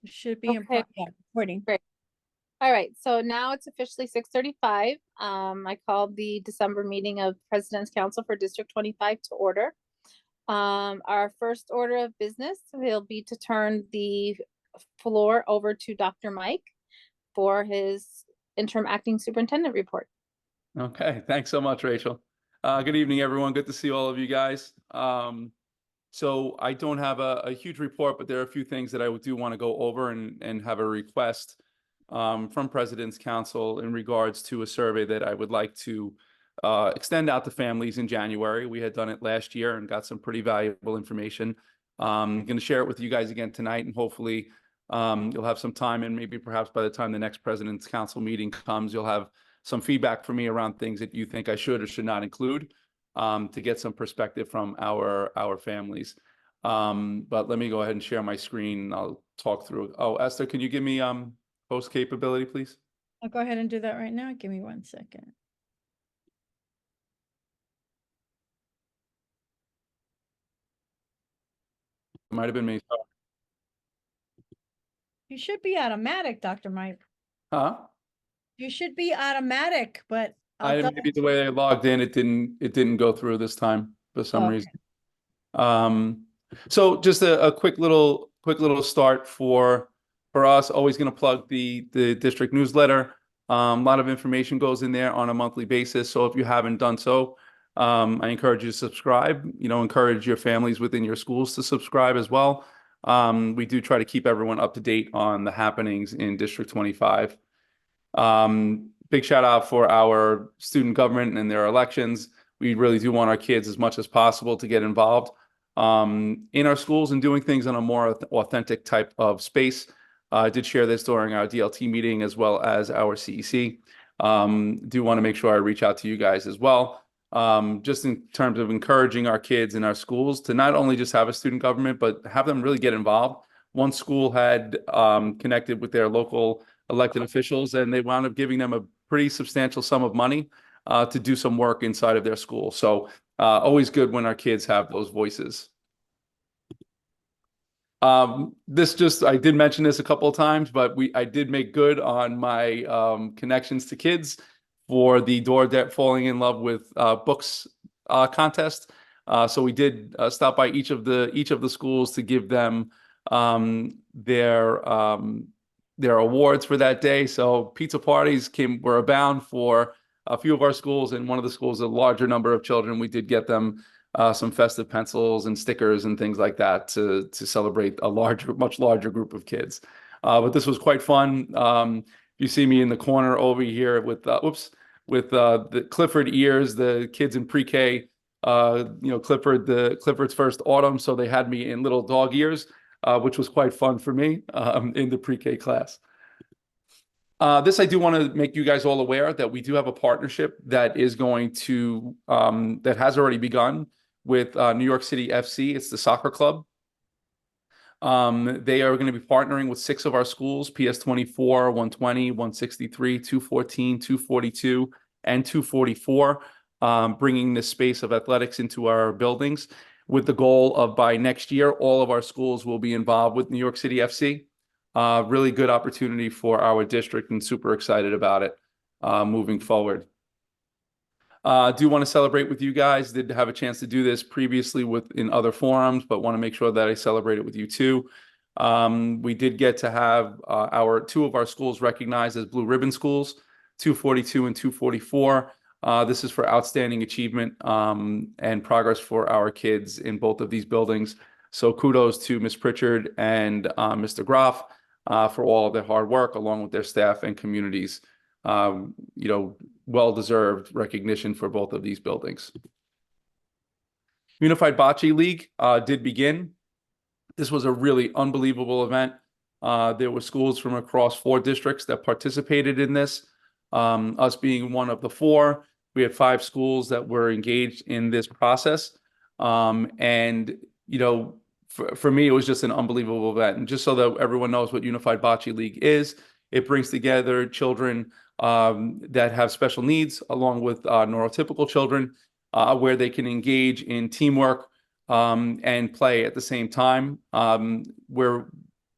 Should be Okay, yeah, recording. great. All right, so now it's officially 6:35. I called the December meeting of President's Council for District 25 to order. Our first order of business will be to turn the floor over to Dr. Mike for his interim acting superintendent report. Okay, thanks so much, Rachel. Good evening, everyone. Good to see all of you guys. So I don't have a huge report, but there are a few things that I do want to go over and have a request from President's Council in regards to a survey that I would like to extend out to families in January. We had done it last year and got some pretty valuable information. I'm going to share it with you guys again tonight, and hopefully you'll have some time, and maybe perhaps by the time the next President's Council meeting comes, you'll have some feedback for me around things that you think I should or should not include, to get some perspective from our families. But let me go ahead and share my screen. I'll talk through. Oh, Esther, can you give me host capability, please? I'll go ahead and do that right now. Give me 1 second. It might have been me. You should be automatic, Dr. Mike. Huh? You should be automatic, but Maybe the way I logged in, it didn't go through this time for some reason. So just a quick little start for us. Always going to plug the district newsletter. A lot of information goes in there on a monthly basis. So if you haven't done so, I encourage you to subscribe. Encourage your families within your schools to subscribe as well. We do try to keep everyone up to date on the happenings in District 25. Big shout out for our student government and their elections. We really do want our kids as much as possible to get involved in our schools and doing things in a more authentic type of space. I did share this during our DLT meeting as well as our CEC. Do want to make sure I reach out to you guys as well. Just in terms of encouraging our kids in our schools to not only just have a student government, but have them really get involved. One school had connected with their local elected officials, and they wound up giving them a pretty substantial sum of money to do some work inside of their school. So always good when our kids have those voices. I did mention this a couple of times, but I did make good on my connections to kids for the Door Debt Falling in Love with Books contest. So we did stop by each of the schools to give them their awards for that day. So pizza parties were abound for a few of our schools, and one of the schools, a larger number of children, we did get them some festive pencils and stickers and things like that to celebrate a much larger group of kids. But this was quite fun. You see me in the corner over here with the Clifford ears, the kids in pre-K. Clifford's first autumn, so they had me in little dog ears, which was quite fun for me in the pre-K class. This, I do want to make you guys all aware that we do have a partnership that is going to that has already begun with New York City FC. It's the soccer club. They are going to be partnering with 6 of our schools: PS 24, 120, 163, 214, 242, and 244, bringing this space of athletics into our buildings, with the goal of by next year, all of our schools will be involved with New York City FC. Really good opportunity for our district, and super excited about it moving forward. Do want to celebrate with you guys. Did have a chance to do this previously in other forums, but want to make sure that I celebrate it with you too. We did get to have 2 of our schools recognized as Blue Ribbon schools, 242 and 244. This is for outstanding achievement and progress for our kids in both of these buildings. So kudos to Ms. Pritchard and Mr. Groff for all of their hard work, along with their staff and communities. Well-deserved recognition for both of these buildings. Unified Bocce League did begin. This was a really unbelievable event. There were schools from across 4 districts that participated in this. Us being one of the 4, we had 5 schools that were engaged in this process. And for me, it was just an unbelievable event. And just so that everyone knows what Unified Bocce League is, it brings together children that have special needs, along with neurotypical children, where they can engage in teamwork and play at the same time. We're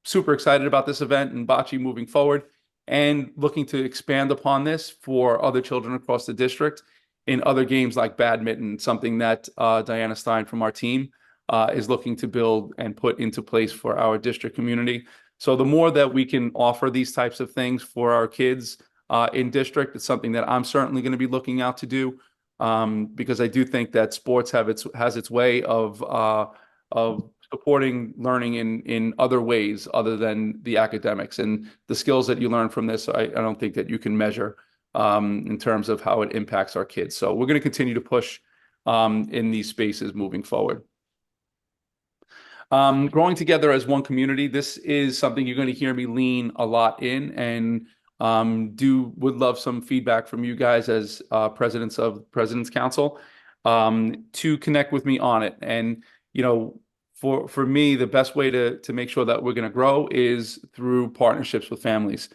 super excited about this event and bocce moving forward, and looking to expand upon this for other children across the district in other games like badminton, something that Diana Stein from our team is looking to build and put into place for our district community. So the more that we can offer these types of things for our kids in district, it's something that I'm certainly going to be looking out to do, because I do think that sports has its way of supporting learning in other ways other than the academics, and the skills that you learn from this, I don't think that you can measure in terms of how it impacts our kids. So we're going to continue to push in these spaces moving forward. Growing together as one community, this is something you're going to hear me lean a lot in, and would love some feedback from you guys as presidents of President's Council to connect with me on it. And for me, the best way to make sure that we're going to grow is through partnerships with families.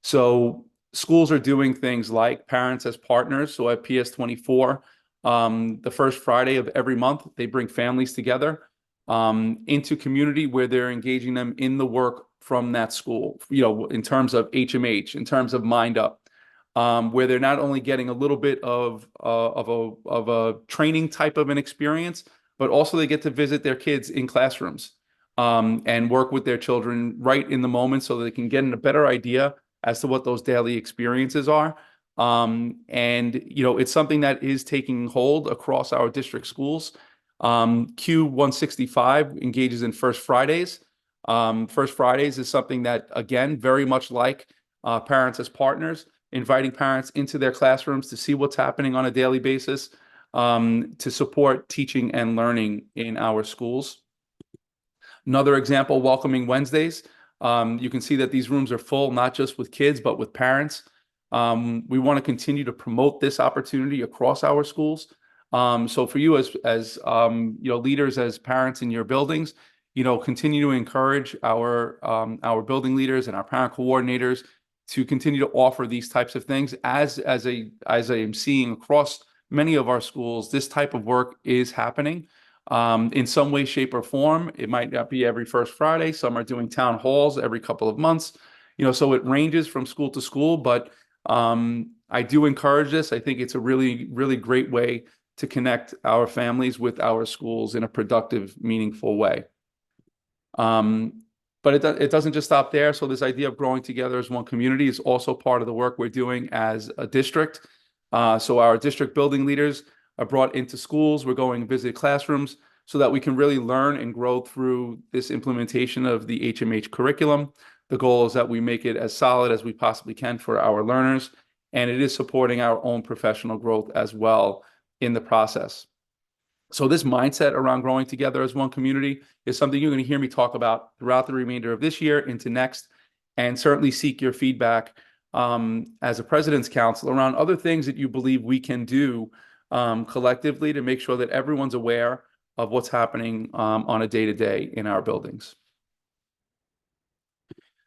So schools are doing things like Parents as Partners. So at PS24, the first Friday of every month, they bring families together into community where they're engaging them in the work from that school, in terms of HMH, in terms of Mind Up, where they're not only getting a little bit of a training type of an experience, but also they get to visit their kids in classrooms and work with their children right in the moment so they can get a better idea as to what those daily experiences are. And it's something that is taking hold across our district schools. Q165 engages in First Fridays. First Fridays is something that, again, very much like Parents as Partners, inviting parents into their classrooms to see what's happening on a daily basis, to support teaching and learning in our schools. Another example, Welcoming Wednesdays. You can see that these rooms are full, not just with kids, but with parents. We want to continue to promote this opportunity across our schools. So for you as leaders, as parents in your buildings, continue to encourage our building leaders and our parent coordinators to continue to offer these types of things. As I am seeing across many of our schools, this type of work is happening in some way, shape, or form. It might not be every first Friday. Some are doing town halls every couple of months. So it ranges from school to school, but I do encourage this. I think it's a really, really great way to connect our families with our schools in a productive, meaningful way. But it doesn't just stop there. So this idea of growing together as one community is also part of the work we're doing as a district. So our district building leaders are brought into schools. We're going to visit classrooms so that we can really learn and grow through this implementation of the HMH curriculum. The goal is that we make it as solid as we possibly can for our learners, and it is supporting our own professional growth as well in the process. So this mindset around growing together as one community is something you're going to hear me talk about throughout the remainder of this year into next, and certainly seek your feedback as a President's Council around other things that you believe we can do collectively to make sure that everyone's aware of what's happening on a day-to-day in our buildings.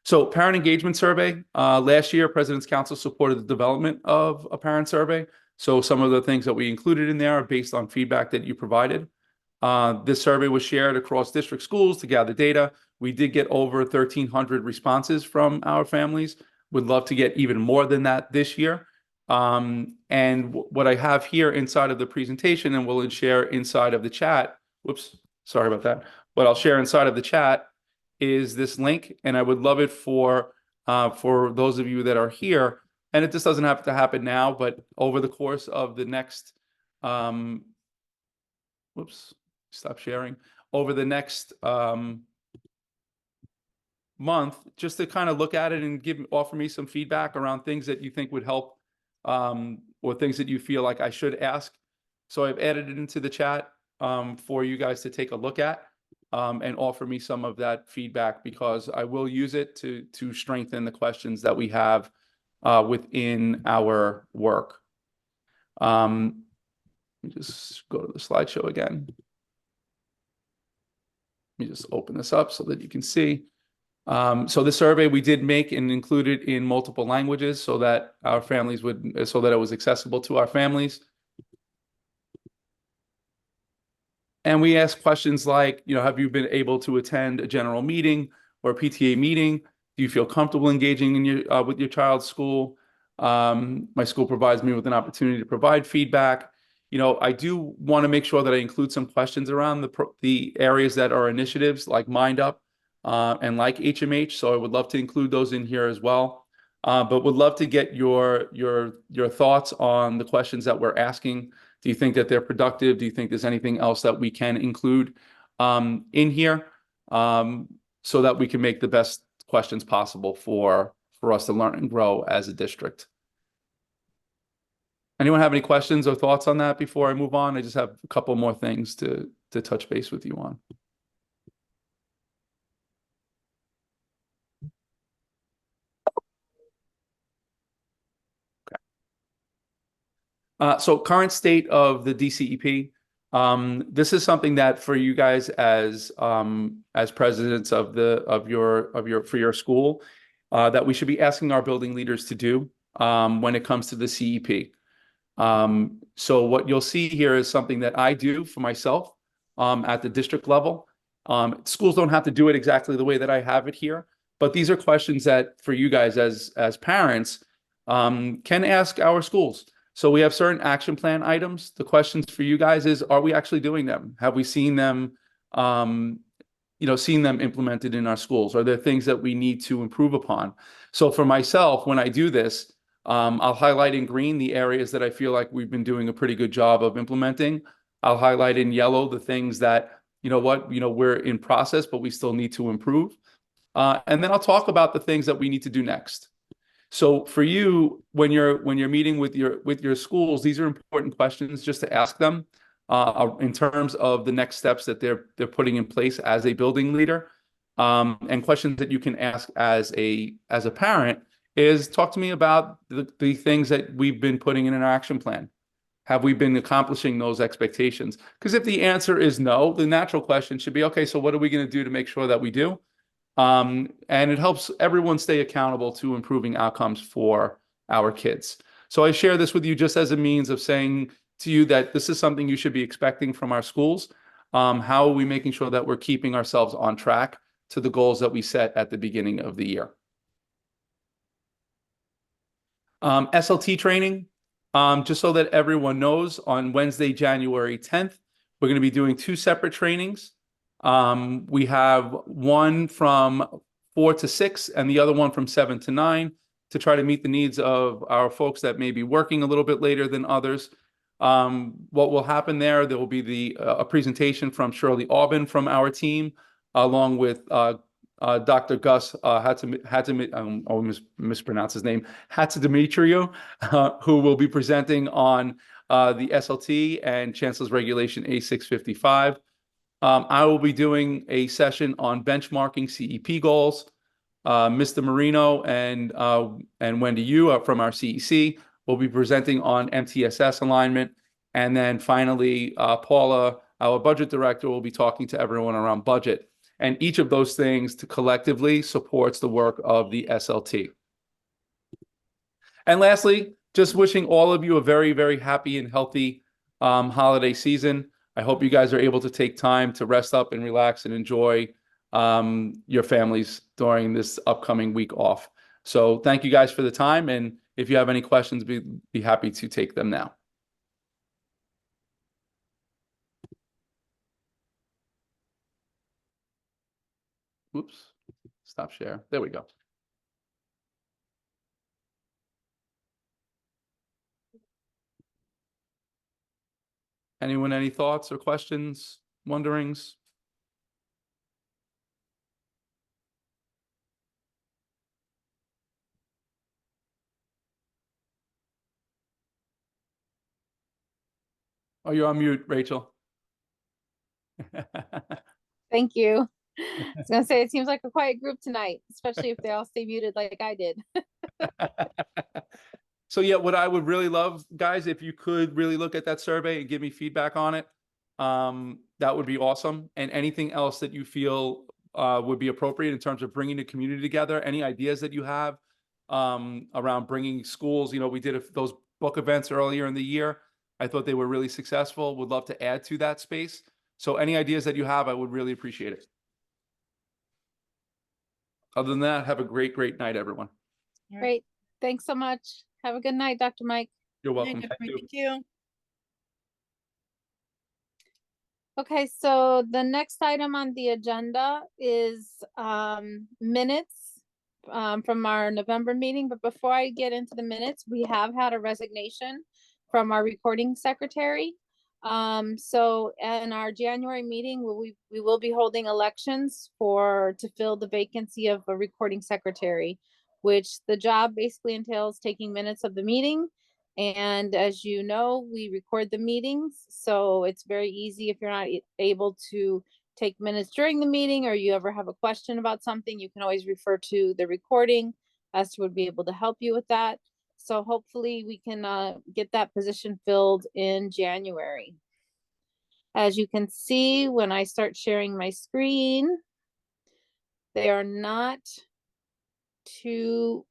So parent engagement survey. Last year, President's Council supported the development of a parent survey. So some of the things that we included in there are based on feedback that you provided. This survey was shared across district schools to gather data. We did get over 1,300 responses from our families. Would love to get even more than that this year. And what I have here inside of the presentation, and we'll share inside of the chat, whoops, sorry about that. What I'll share inside of the chat is this link, and I would love it for those of you that are here. And it just doesn't have to happen now, but over the course of the next, whoops, stop sharing. Over the next month, just to kind of look at it and offer me some feedback around things that you think would help, or things that you feel like I should ask. So I've added it into the chat for you guys to take a look at and offer me some of that feedback, because I will use it to strengthen the questions that we have within our work. Let me just go to the slideshow again. Let me just open this up so that you can see. So the survey we did make and included in multiple languages so that our families so that it was accessible to our families. And we asked questions like, have you been able to attend a general meeting or a PTA meeting? Do you feel comfortable engaging in your with your child's school? My school provides me with an opportunity to provide feedback. You know, I do want to make sure that I include some questions around the areas that are initiatives like Mind Up and like HMH. So I would love to include those in here as well. But would love to get your thoughts on the questions that we're asking. Do you think that they're productive? Do you think there's anything else that we can include in here so that we can make the best questions possible for us to learn and grow as a district? Anyone have any questions or thoughts on that before I move on? I just have a couple more things to touch base with you on. So current state of the DCEP. This is something that for you guys as presidents of your school, that we should be asking our building leaders to do when it comes to the CEP. So what you'll see here is something that I do for myself at the district level. Schools don't have to do it exactly the way that I have it here, but these are questions that for you guys as parents can ask our schools. So we have certain action plan items. The questions for you guys is, are we actually doing them? Have we seen them, seen them implemented in our schools? Are there things that we need to improve upon? So for myself, when I do this, I'll highlight in green the areas that I feel like we've been doing a pretty good job of implementing. I'll highlight in yellow the things that, we're in process, but we still need to improve. And then I'll talk about the things that we need to do next. So for you, when you're meeting with your schools, these are important questions just to ask them in terms of the next steps that they're putting in place as a building leader, and questions that you can ask as a parent is, talk to me about the things that we've been putting in an action plan. Have we been accomplishing those expectations? Because if the answer is no, the natural question should be, okay, so what are we going to do to make sure that we do? And it helps everyone stay accountable to improving outcomes for our kids. So I share this with you just as a means of saying to you that this is something you should be expecting from our schools. How are we making sure that we're keeping ourselves on track to the goals that we set at the beginning of the year? SLT training, just so that everyone knows, on Wednesday, January 10th, we're going to be doing 2 separate trainings. We have one from 4 to 6 and the other one from 7 to 9 to try to meet the needs of our folks that may be working a little bit later than others. What will happen there will be a presentation from Shirley Aubin from our team, along with Dr. Gus I always mispronounce his name, Hatzidemetriou, who will be presenting on the SLT and Chancellor's Regulation A655. I will be doing a session on benchmarking CEP goals. Mr. Marino and Wendy Yu from our CEC will be presenting on MTSS alignment. And then finally, Paula, our budget director, will be talking to everyone around budget. And each of those things collectively supports the work of the SLT. And lastly, just wishing all of you a very, very happy and healthy holiday season. I hope you guys are able to take time to rest up and relax and enjoy your families during this upcoming week off. So thank you guys for the time. And if you have any questions, be happy to take them now. Oops, stop share. There we go. Anyone, any thoughts or questions, wonderings? Oh, you're on mute, Rachel. Thank you. I was gonna say, it seems like a quiet group tonight, especially if they all stay muted like I did. So yeah, what I would really love, guys, if you could really look at that survey and give me feedback on it, that would be awesome. And anything else that you feel would be appropriate in terms of bringing the community together, any ideas that you have around bringing schools. We did those book events earlier in the year. I thought they were really successful. Would love to add to that space. So any ideas that you have, I would really appreciate it. Other than that, have a great night, everyone. All right. Great. Thanks so much. Have a good night, Dr. Mike. You're Good night, welcome. Dr. Thank Mike. you. Thank you. Okay, so the next item on the agenda is minutes from our November meeting. But before I get into the minutes, we have had a resignation from our recording secretary. So in our January meeting, we will be holding elections to fill the vacancy of a recording secretary, which the job basically entails taking minutes of the meeting. And as you know, we record the meetings, so it's very easy if you're not able to take minutes during the meeting, or you ever have a question about something, you can always refer to the recording. Esther would be able to help you with that. So hopefully we can get that position filled in January. As you can see, when I start sharing my screen, they are not too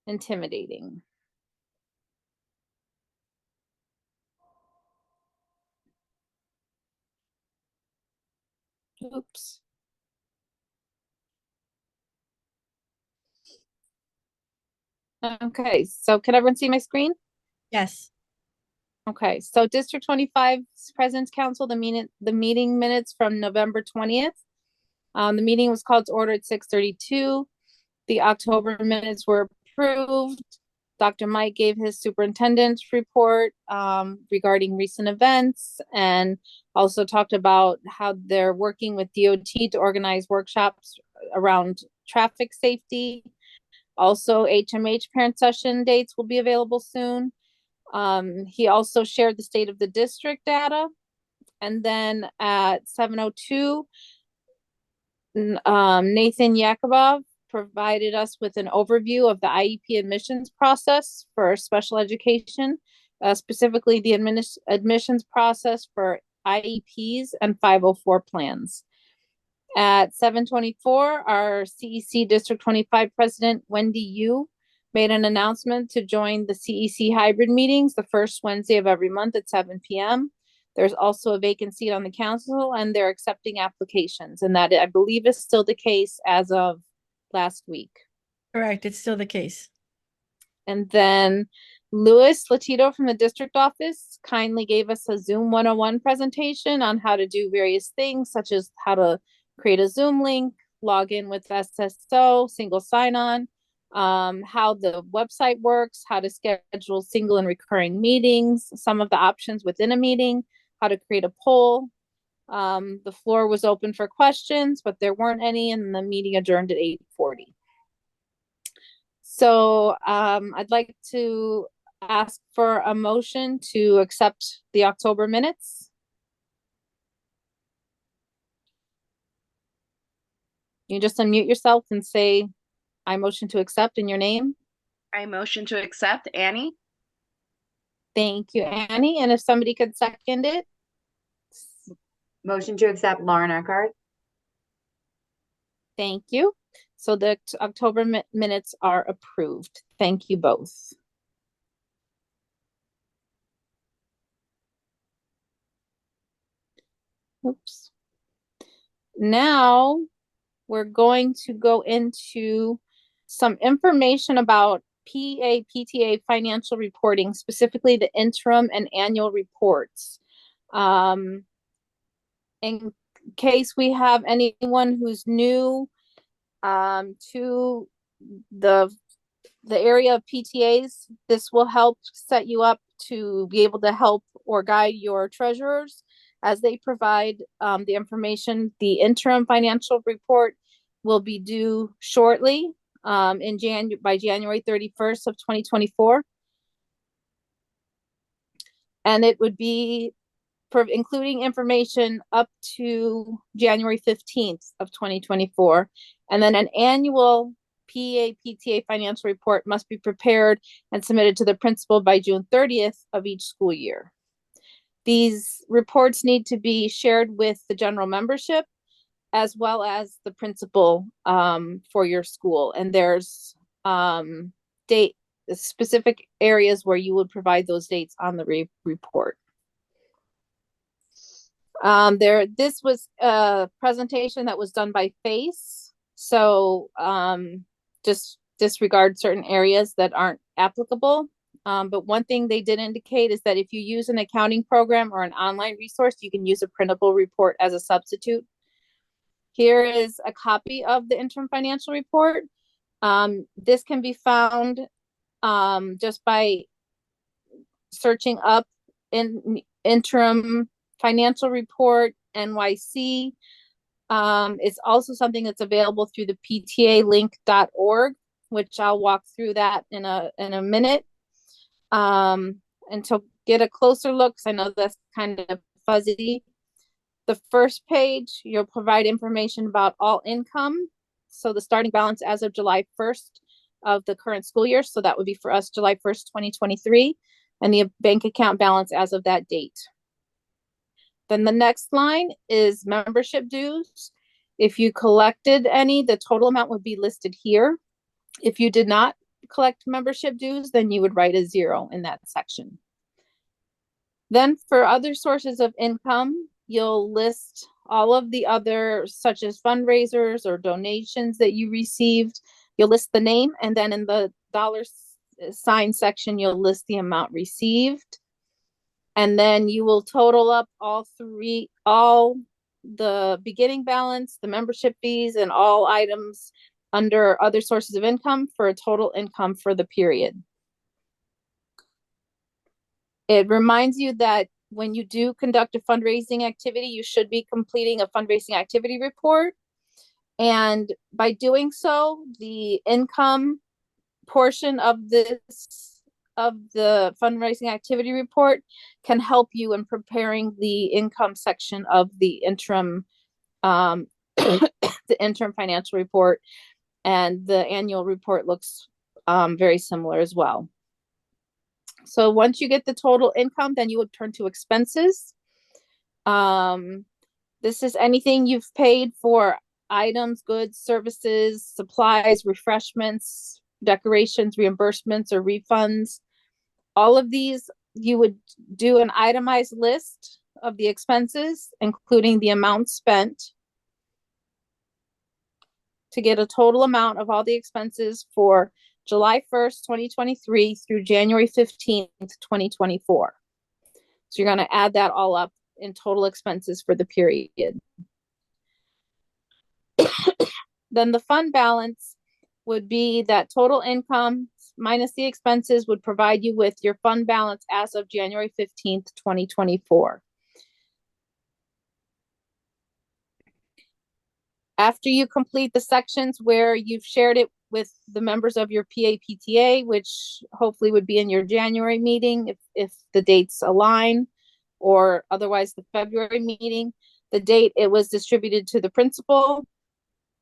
intimidating. Oops. Okay, so can everyone see my screen? Yes. Okay, so District 25's President's Council, the meeting minutes from November 20th. The meeting was called to order at 6:32. The October minutes were approved. Dr. Mike gave his superintendent's report regarding recent events, and also talked about how they're working with DOT to organize workshops around traffic safety. Also, HMH parent session dates will be available soon. He also shared the state of the district data. And then at 7:02, Nathan Yakubov provided us with an overview of the IEP admissions process for special education, specifically the admissions process for IEPs and 504 plans. At 7:24, our CEC District 25 President, Wendy Yu, made an announcement to join the CEC hybrid meetings the first Wednesday of every month at 7 p.m. There's also a vacant seat on the council, and they're accepting applications, and that, I believe, is still the case as of last week. Correct. It's still the case. And then Louis Latito from the district office kindly gave us a Zoom 101 presentation on how to do various things, such as how to create a Zoom link, log in with SSO, single sign-on, how the website works, how to schedule single and recurring meetings, some of the options within a meeting, how to create a poll. The floor was open for questions, but there weren't any, and the meeting adjourned at 8:40. So I'd like to ask for a motion to accept the October minutes. You just unmute yourself and say, I motion to accept in your name. I motion to accept. Annie? Thank you, Annie. And if somebody could second it. Motion to accept, Lauren Eckhart. Thank you. So the October minutes are approved. Thank you both. Oops. Now we're going to go into some information about PTA financial reporting, specifically the interim and annual reports. In case we have anyone who's new to the area of PTAs, this will help set you up to be able to help or guide your treasurers as they provide the information. The interim financial report will be due shortly by January 31st of 2024. And it would be including information up to January 15th of 2024. And then an annual PTA financial report must be prepared and submitted to the principal by June 30th of each school year. These reports need to be shared with the general membership as well as the principal for your school. And there's specific areas where you would provide those dates on the report. This was a presentation that was done by FACE. So, just disregard certain areas that aren't applicable. But one thing they did indicate is that if you use an accounting program or an online resource, you can use a printable report as a substitute. Here is a copy of the interim financial report. This can be found just by searching up in interim financial report NYC. It's also something that's available through the ptalink.org, which I'll walk through that in a minute. And to get a closer look, because I know that's kind of fuzzy, the first page, you'll provide information about all income. So the starting balance as of July 1st of the current school year. So that would be for us, July 1st, 2023, and the bank account balance as of that date. Then the next line is membership dues. If you collected any, the total amount would be listed here. If you did not collect membership dues, then you would write a 0 in that section. Then for other sources of income, you'll list all of the other, such as fundraisers or donations that you received. You'll list the name, and then in the $sign section, you'll list the amount received. And then you will total up all the beginning balance, the membership fees, and all items under other sources of income for a total income for the period. It reminds you that when you do conduct a fundraising activity, you should be completing a fundraising activity report. And by doing so, the income portion of the fundraising activity report can help you in preparing the income section of the interim the interim financial report, and the annual report looks very similar as well. So once you get the total income, then you would turn to expenses. This is anything you've paid for items, goods, services, supplies, refreshments, decorations, reimbursements, or refunds. All of these, you would do an itemized list of the expenses, including the amount spent, to get a total amount of all the expenses for July 1st, 2023 through January 15th, 2024. So you're going to add that all up in total expenses for the period. Then the fund balance would be that total income minus the expenses would provide you with your fund balance as of January 15th, 2024. After you complete the sections where you've shared it with the members of your PAPTA, which hopefully would be in your January meeting if the dates align, or otherwise the February meeting, the date it was distributed to the principal,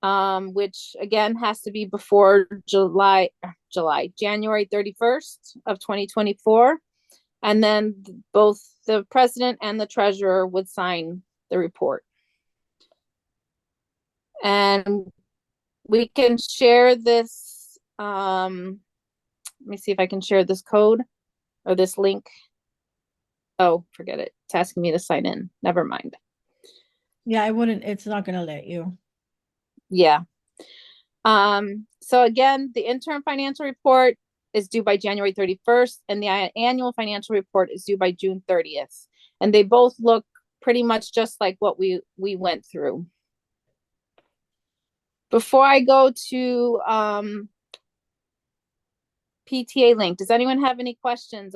which again has to be before January 31st of 2024. And then both the president and the treasurer would sign the report. And we can share this. Let me see if I can share this code or this link. Oh, forget it. It's asking me to sign in. Never mind. Yeah, it's not gonna let you. Yeah. So again, the interim financial report is due by January 31st, and the annual financial report is due by June 30th. And they both look pretty much just like what we went through. Before I go to PTA link, does anyone have any questions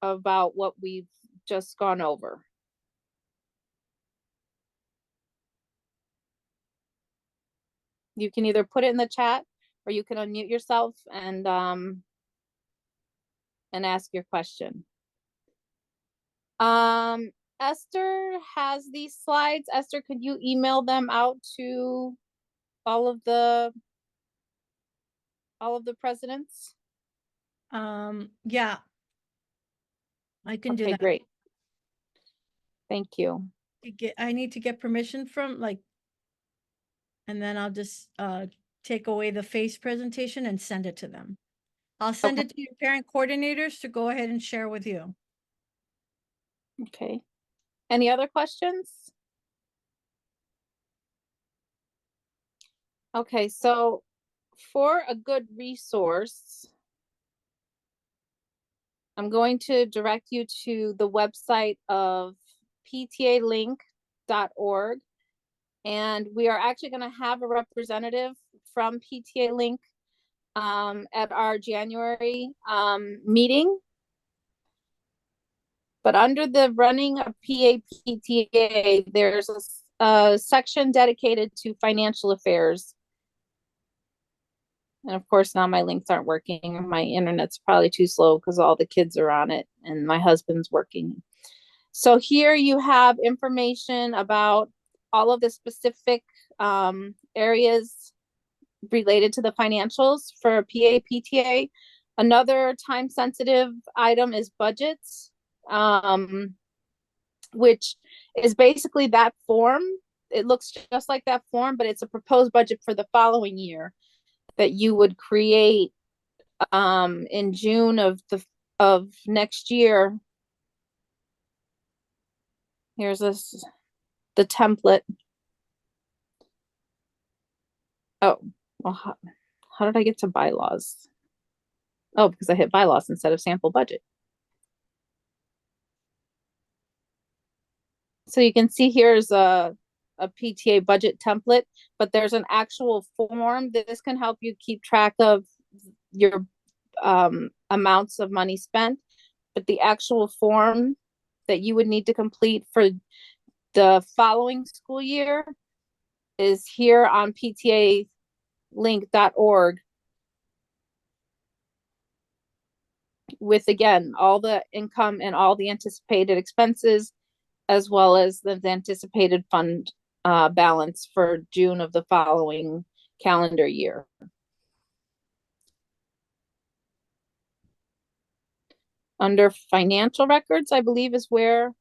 about what we've just gone over? You can either put it in the chat, or you can unmute yourself and ask your question. Esther has these slides. Esther, could you email them out to all of the presidents? Yeah. I can do Okay, that. great. Thank you. I need to get permission from and then I'll just take away the face presentation and send it to them. I'll send it to your parent coordinators to go ahead and share with you. Okay. Any other questions? Okay, so for a good resource, I'm going to direct you to the website of ptalink.org. And we are actually going to have a representative from PTA Link at our January meeting. But under the running of PAPTA, there's a section dedicated to financial affairs. And of course, now my links aren't working. My internet's probably too slow because all the kids are on it and my husband's working. So here you have information about all of the specific areas related to the financials for PAPTA. Another time sensitive item is budgets, which is basically that form. It looks just like that form, but it's a proposed budget for the following year that you would create in June of next year. Here's the template. Oh, well, how did I get to bylaws? Oh, because I hit bylaws instead of sample budget. So you can see here's a PTA budget template, but there's an actual form. This can help you keep track of your amounts of money spent, but the actual form that you would need to complete for the following school year is here on ptalink.org with, again, all the income and all the anticipated expenses, as well as the anticipated fund balance for June of the following calendar year. Under financial records, I believe is where,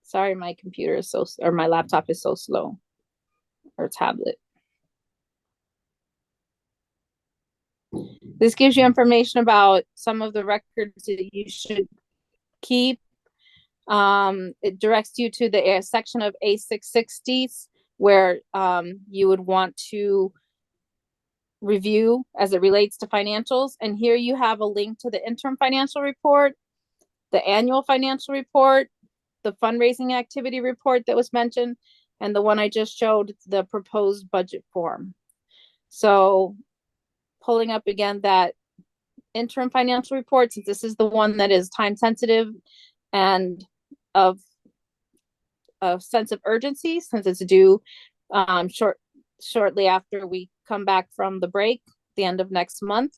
sorry, my computer is so, or my laptop is so slow, or tablet. This gives you information about some of the records that you should keep. It directs you to the section of A660s where you would want to review as it relates to financials. And here you have a link to the interim financial report, the annual financial report, the fundraising activity report that was mentioned, and the one I just showed, the proposed budget form. So pulling up again that interim financial report, since this is the one that is time sensitive and of a sense of urgency, since it's due shortly after we come back from the break, the end of next month.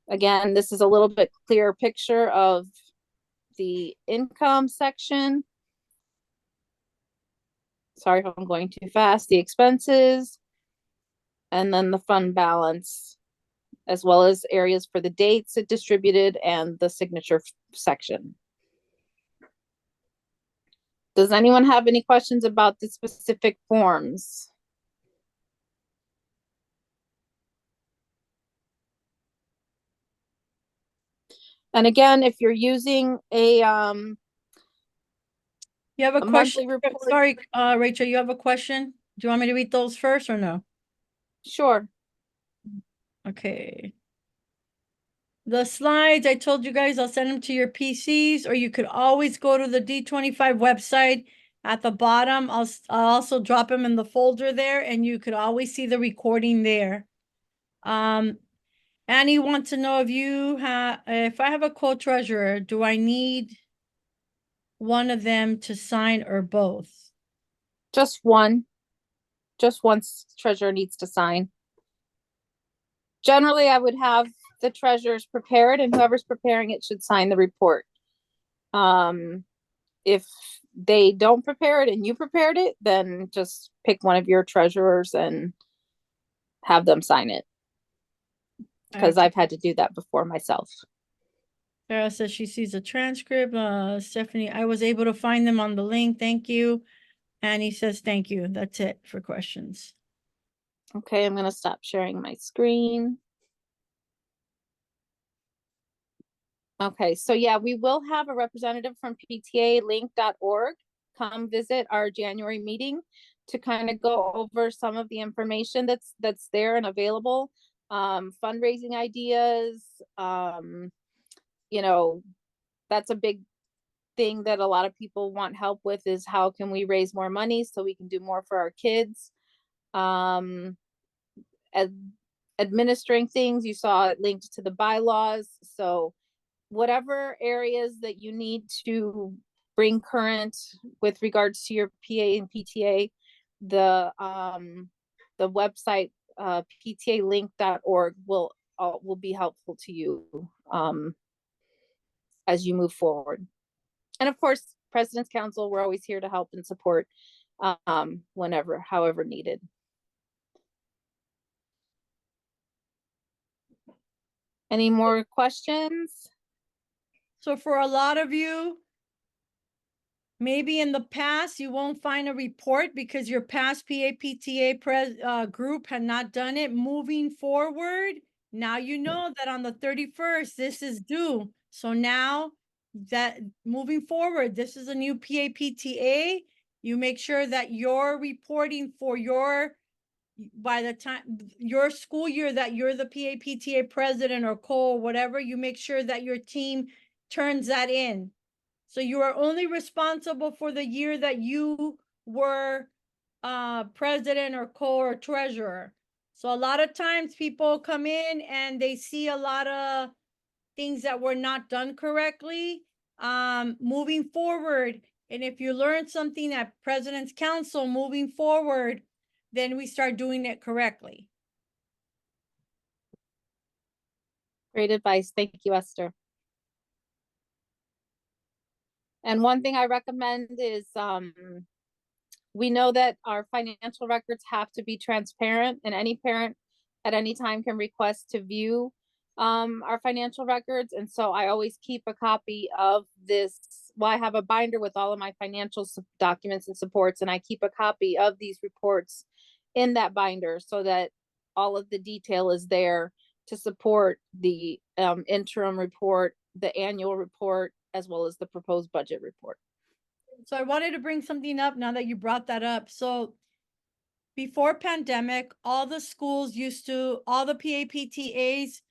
Again, this is a little bit clearer picture of the income section. Sorry if I'm going too fast. The expenses, and then the fund balance, as well as areas for the dates it distributed and the signature section. Does anyone have any questions about the specific forms? And again, if you're using a You have a monthly question? report. Sorry, Rachel, you have a question? Do you want me to read those first or no? Sure. Okay. The slides, I told you guys I'll send them to your PCs, or you could always go to the D25 website. At the bottom, I'll also drop them in the folder there, and you could always see the recording there. Annie wants to know if I have a co-treasurer, do I need one of them to sign or both? Just one. Just one treasurer needs to sign. Generally, I would have the treasurers prepared, and whoever's preparing it should sign the report. If they don't prepare it and you prepared it, then just pick one of your treasurers and have them sign it. Because Okay. I've had to do that before myself. Sarah says she sees a transcript. Stephanie, I was able to find them on the link. Thank you. Annie says thank you. That's it for questions. Okay, I'm going to stop sharing my screen. Okay, so yeah, we will have a representative from ptalink.org come visit our January meeting to kind of go over some of the information that's there and available, fundraising ideas, you know, that's a big thing that a lot of people want help with, is how can we raise more money so we can do more for our kids. Administering things, you saw it linked to the bylaws. So whatever areas that you need to bring current with regards to your PA and PTA, the website, ptalink.org will be helpful to you as you move forward. And of course, President's Council, we're always here to help and support whenever, however needed. Any more questions? So for a lot of you, maybe in the past, you won't find a report because your past PAPTA group had not done it. Moving forward, now you know that on the 31st, this is due. So now that moving forward, this is a new PAPTA. You make sure that you're reporting for by the time your school year that you're the PAPTA president or co or whatever, you make sure that your team turns that in. So you are only responsible for the year that you were president or co or treasurer. So a lot of times people come in and they see a lot of things that were not done correctly. Moving forward, and if you learn something at President's Council moving forward, then we start doing it correctly. Great advice. Thank you, Esther. And one thing I recommend is, we know that our financial records have to be transparent, and any parent at any time can request to view our financial records. And so I always keep a copy of this. Well, I have a binder with all of my financial documents and supports, and I keep a copy of these reports in that binder so that all of the detail is there to support the interim report, the annual report, as well as the proposed budget report. So I wanted to bring something up now that you brought that up. So before pandemic, all the schools all the PAPTAs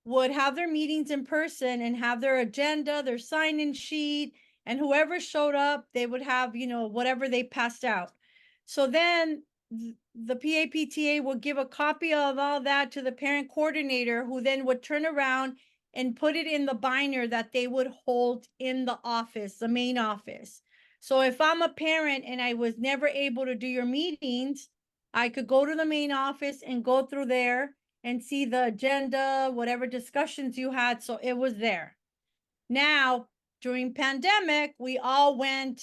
would have their meetings in person and have their agenda, their sign-in sheet, and whoever showed up, they would have, whatever they passed out. So then the PAPTA would give a copy of all that to the parent coordinator, who then would turn around and put it in the binder that they would hold in the office, the main office. So if I'm a parent and I was never able to do your meetings, I could go to the main office and go through there and see the agenda, whatever discussions you had. So it was there. Now, during pandemic, we all went,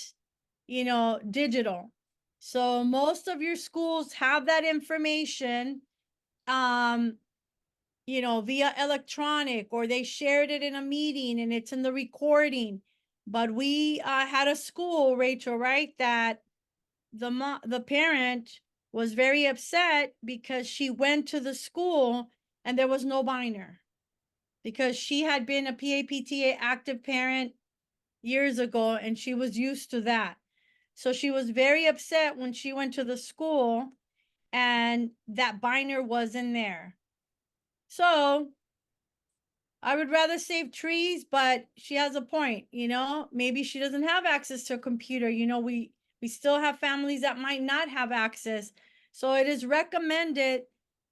digital. So most of your schools have that information, via electronic, or they shared it in a meeting and it's in the recording. But we had a school, Rachel, right, that the parent was very upset because she went to the school and there was no binder, because she had been a PAPTA active parent years ago and she was used to that. So she was very upset when she went to the school and that binder wasn't there. So I would rather save trees, but she has a point, maybe she doesn't have access to a computer. We still have families that might not have access. So it is recommended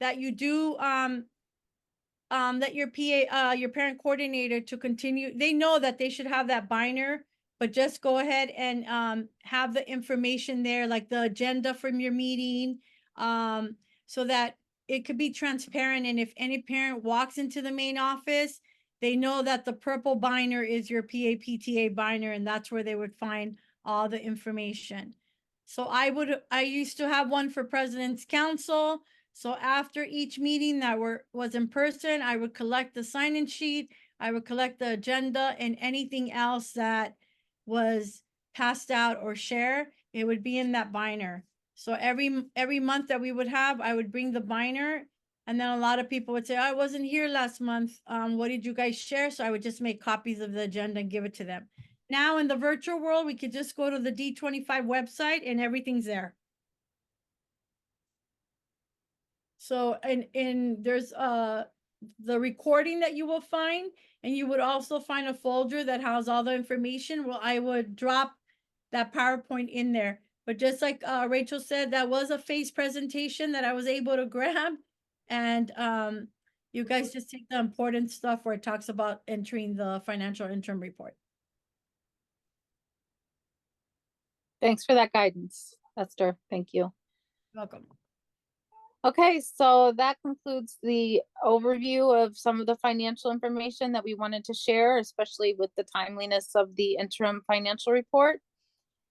that you do, that your your parent coordinator to continue. They know that they should have that binder, but just go ahead and have the information there, like the agenda from your meeting, so that it could be transparent. And if any parent walks into the main office, they know that the purple binder is your PAPTA binder, and that's where they would find all the information. So I used to have one for President's Council. So after each meeting that was in person, I would collect the sign-in sheet, I would collect the agenda, and anything else that was passed out or shared, it would be in that binder. So every month that we would have, I would bring the binder, and then a lot of people would say, I wasn't here last month. What did you guys share? So I would just make copies of the agenda and give it to them. Now in the virtual world, we could just go to the D25 website and everything's there. So, and there's the recording that you will find, and you would also find a folder that has all the information. Well, I would drop that PowerPoint in there. But just like Rachel said, that was a face presentation that I was able to grab. And you guys just take the important stuff where it talks about entering the financial interim report. Thanks for that guidance, Esther. Thank you. Welcome. Okay, so that concludes the overview of some of the financial information that we wanted to share, especially with the timeliness of the interim financial report.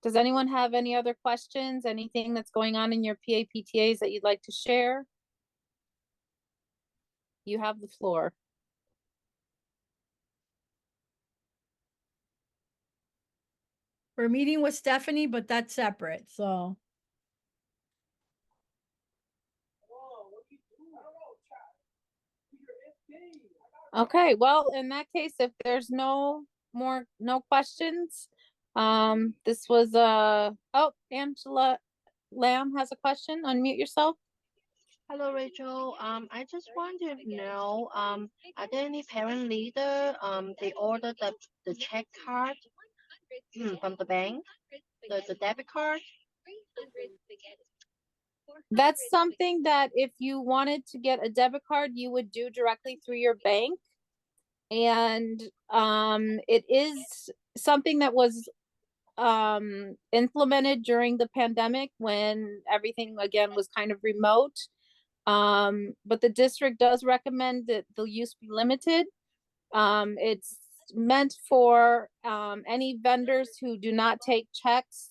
Does anyone have any other questions? Anything that's going on in your PAPTAs that you'd like to share? You have the floor. We're meeting with Stephanie, but that's separate, so. Okay, well, in that case, if there's no questions, this was, oh, Angela Lamb has a question. Unmute yourself. Hello, Rachel. I just want to know, are there any parent leader, they ordered the check card from the bank, the debit card? That's something that if you wanted to get a debit card, you would do directly through your bank. And it is something that was implemented during the pandemic when everything again was kind of remote. But the district does recommend that the use be limited. It's meant for any vendors who do not take checks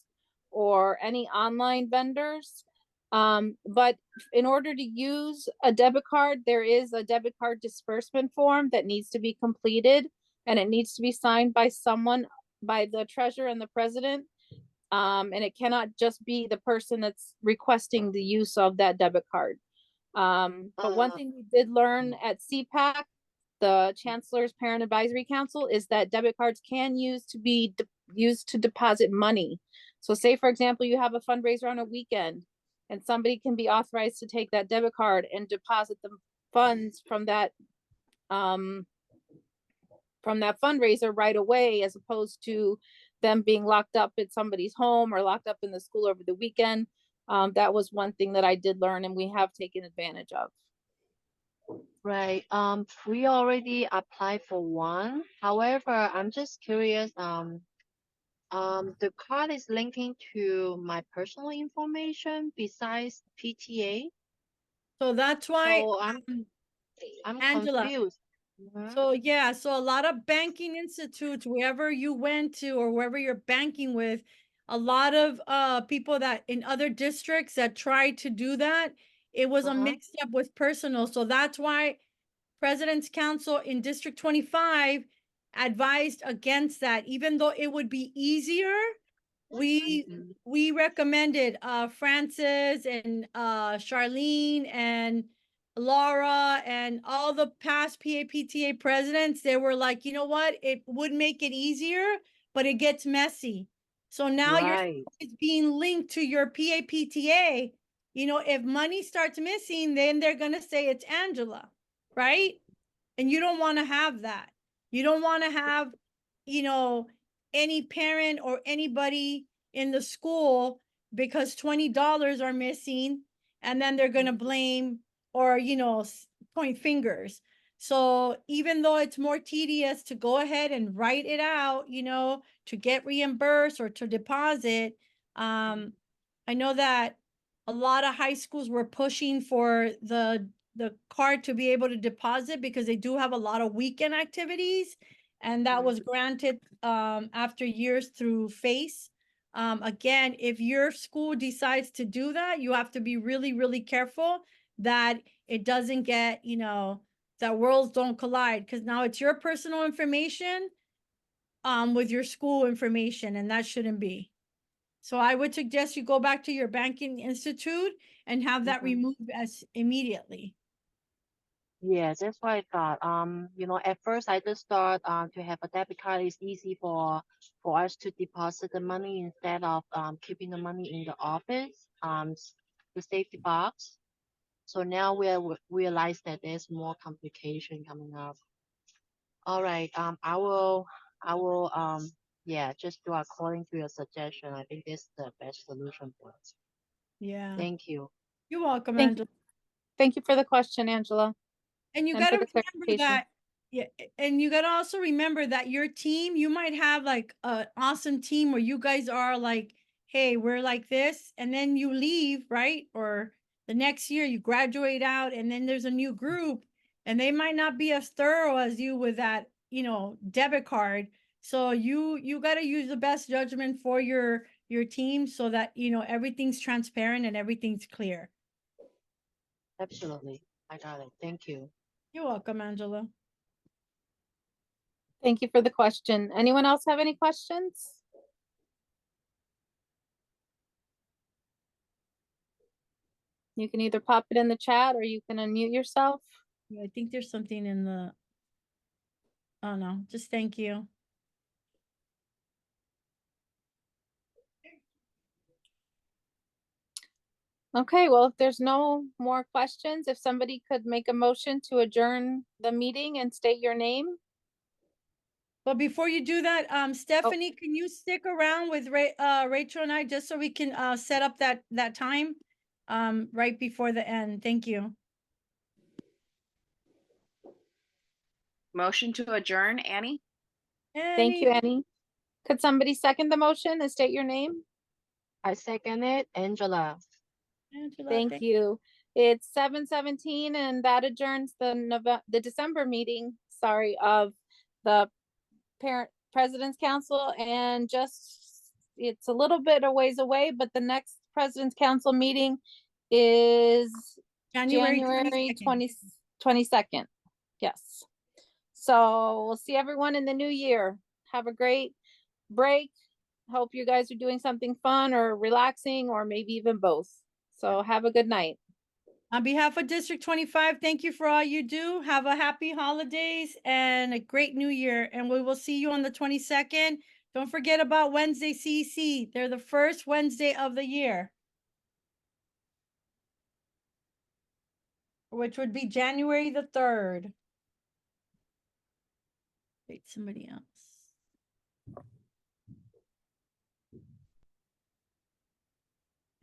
or any online vendors. But in order to use a debit card, there is a debit card disbursement form that needs to be completed, and it needs to be signed by someone, by the treasurer and the president. And it cannot just be the person that's requesting the use of that debit card. But one thing we did learn at CPAC, the Chancellor's Parent Advisory Council, is that debit cards can used to deposit money. So say, for example, you have a fundraiser on a weekend and somebody can be authorized to take that debit card and deposit the funds from that fundraiser right away, as opposed to them being locked up at somebody's home or locked up in the school over the weekend. That was one thing that I did learn and we have taken advantage of. Right. We already applied for one. However, I'm just curious, the card is linking to my personal information besides PTA. So that's why, So I'm Angela, confused. Mhm. so yeah, so a lot of banking institutes, wherever you went to or wherever you're banking with, a lot of people that in other districts that tried to do that, it was a mixed up with personal. So that's why President's Council in District 25 advised against that, even though it would be easier. We recommended Francis and Charlene and Laura and all the past PAPTA presidents. They were like, you know what, it would make it easier, but it gets messy. So now Right. it's being linked to your PAPTA. You know, if money starts missing, then they're gonna say it's Angela, right? And you don't want to have that. You don't want to have, you know, any parent or anybody in the school because $20 are missing, and then they're going to blame or, you know, point fingers. So even though it's more tedious to go ahead and write it out, you know, to get reimbursed or to deposit, I know that a lot of high schools were pushing for the card to be able to deposit because they do have a lot of weekend activities, and that was granted after years through FACE. Again, if your school decides to do that, you have to be really, really careful that it doesn't get, you know, that worlds don't collide, because now it's your personal information with your school information, and that shouldn't be. So I would suggest you go back to your banking institute and have that removed as immediately. Yeah, that's what I thought. At first I just thought to have a debit card is easy for us to deposit the money instead of keeping the money in the office, the safety box. So now we realize that there's more complication coming up. All right, I will yeah, just do according to your suggestion. I think this is the best solution for us. Yeah. Thank you. You're welcome, Thank Angela. Thank you for the question, Angela. And you And for gotta the remember clarification. that, yeah, and you gotta also remember that your team, you might have like an awesome team where you guys are like, hey, we're like this, and then you leave, right? Or the next year you graduate out and then there's a new group and they might not be as thorough as you with that, debit card. So you gotta use the best judgment for your team so that, everything's transparent and everything's clear. Absolutely. I got it. Thank you. You're welcome, Angela. Thank you for the question. Anyone else have any questions? You can either pop it in the chat or you can unmute yourself. I think there's something in the. Oh no, just thank you. Okay, well, if there's no more questions, if somebody could make a motion to adjourn the meeting and state your name. But before you do that, Stephanie, can you stick around with Rachel and I just so we can set up that time right before the end? Thank you. Motion to adjourn, Annie? Thank you, Annie. Could somebody second the motion and state your name? I second it, Angela. Angela, Thank you. It's 7:17 and that adjourns the December meeting, sorry, of the President's Council, and it's a little bit a ways away, but the next President's Council meeting is January January 22nd. 22nd. Yes. So we'll see everyone in the new year. Have a great break. Hope you guys are doing something fun or relaxing or maybe even both. So have a good night. On behalf of District 25, thank you for all you do. Have a happy holidays and a great new year. And we will see you on the 22nd. Don't forget about Wednesday CEC. They're the first Wednesday of the year, which would be January the 3rd. Wait, somebody else.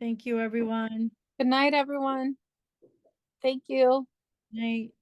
Thank you, everyone. Good night, everyone. Thank you. Night.